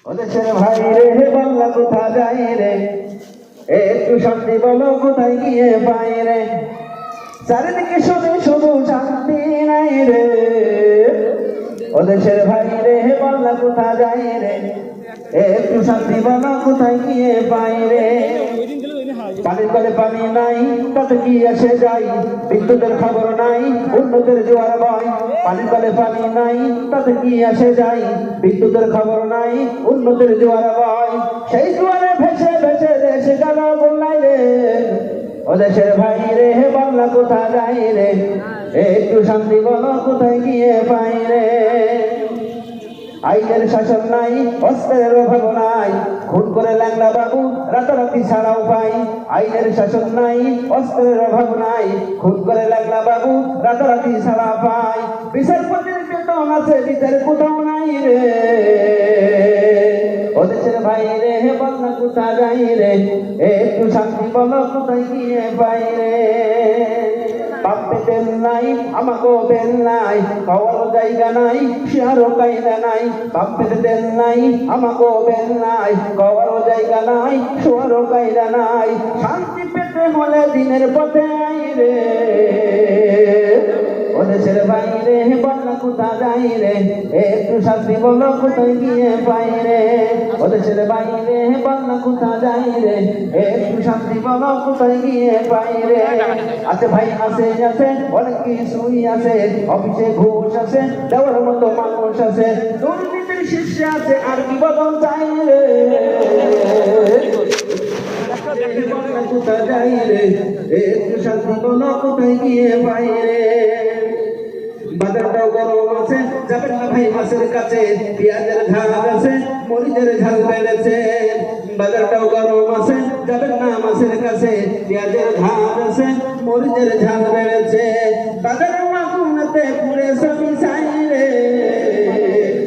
ওদেশের ভাই রে বাংলা কোথা যাই রে, একটু শান্তি বলো কোথায় গিয়ে পাই রে। চারিদিকে শুধু শুধু শান্তি নাই রে। ওদেশের ভাই রে বাংলা কোথা যাই রে, একটু শান্তি বলো কোথায় গিয়ে পাই রে। পানির কলে পানি নাই তাতে কি আসে যাই, বিদ্যুতের খবর নাই উন্নতের জোয়ার বয়। পানির কলে পানি নাই তাতে কি আসে যাই, বিদ্যুতের খবর নাই উন্নতের জোয়ার বয়। সেই জোয়ারে ভেসে ভেসে দেশে গেল বন্যায় রে। ওদেশের ভাই রে বাংলা কোথা যাই রে, একটু শান্তি বলো কোথায় গিয়ে পাই রে। আইনের শাসন নাই, অস্ত্রের অভাব নাই, খুন করে ল্যাংড়া বাবু রাতারাতি ছাড়া উপায়। আইনের শাসন নাই, অস্ত্রের অভাব নাই, খুন করে ল্যাংড়া বাবু রাতারাতি ছাড়া পায়। বিচারপতির বেতন আছে, বিচার কোথাও নাই রে। ওদেশের ভাই রে বাংলা কোথা যাই রে, একটু শান্তি বলো কোথায় গিয়ে পাই রে। বাপে বেল নাই আমাকেও বেল নাই, খাওয়ারও জায়গা নাই শেয়ারও কায়দা নাই। বাপের বেল নাই আমাকেও বেল নাই, খাওয়ারও জায়গা নাই শোয়ারও কায়দা নাই। শান্তি পেতে হলে দিনের পথে আই রে। ওদেশের বাইরে বাংলা কোথা যাই রে, একটু শান্তি বলো কোথায় গিয়ে পাই রে। ওদেশের বাইরে বাংলা কোথা যাই রে, একটু শান্তি বলো কোথায় গিয়ে পাই রে। আছে ভাই আছে আছে অনেক কিছুই আছে, অফিসে ঘুষ আছে দেওয়ার মতো মানুষ আছে, দুর্নীতির শীর্ষে আছে আর কি বদল চাই রে। বাংলা কোথা যাই রে, একটু শান্তি বলো কোথায় গিয়ে পাই রে। বাজারটাও গরম আছে, যাবেন না ভাই মাছের কাছে, পেঁয়াজের ঝাল আছে মরিচের ঝাল বেড়েছে। বাজারটাও গরম আছে, যাবেন না মাছের কাছে, পেঁয়াজের ঝাল আছে মরিচের ঝাল বেড়েছে। বাজারের আগুনেতে পুড়ে সবই ছাই রে।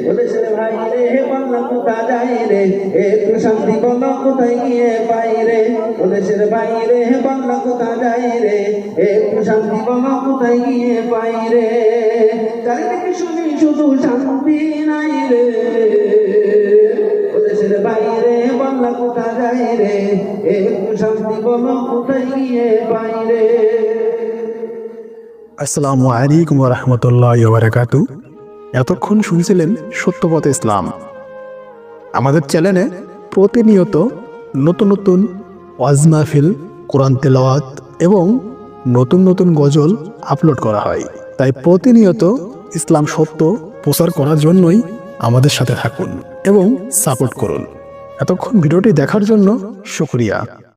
ওদেশের ভাই রে বাংলা কোথা যাই রে, একটু শান্তি বলো কোথায় গিয়ে পাই রে। ওদেশের ভাই রে বাংলা কোথা যাই রে, একটু শান্তি বলো কোথায় গিয়ে পাই রে। চারিদিকে শুনি শুধু শান্তি নাই রে। ওদেশের বাইরে বাংলা কোথা যাই রে, একটু শান্তি বলো কোথায় গিয়ে পাই রে। আসসালামু আলাইকুম ওয়া রাহমাতুল্লাহি ওয়া বারাকাতুহু। এতক্ষণ শুনছিলেন সত্যপথ ইসলাম। আমাদের চ্যানেলে প্রতিনিয়ত নতুন নতুন ওয়াজ মাহফিল, কোরআন তেলাওয়াত এবং নতুন নতুন গজল আপলোড করা হয়। তাই প্রতিনিয়ত ইসলাম সত্য প্রচার করার জন্যই আমাদের সাথে থাকুন এবং সাপোর্ট করুন। এতক্ষণ ভিডিওটি দেখার জন্য শুকরিয়া।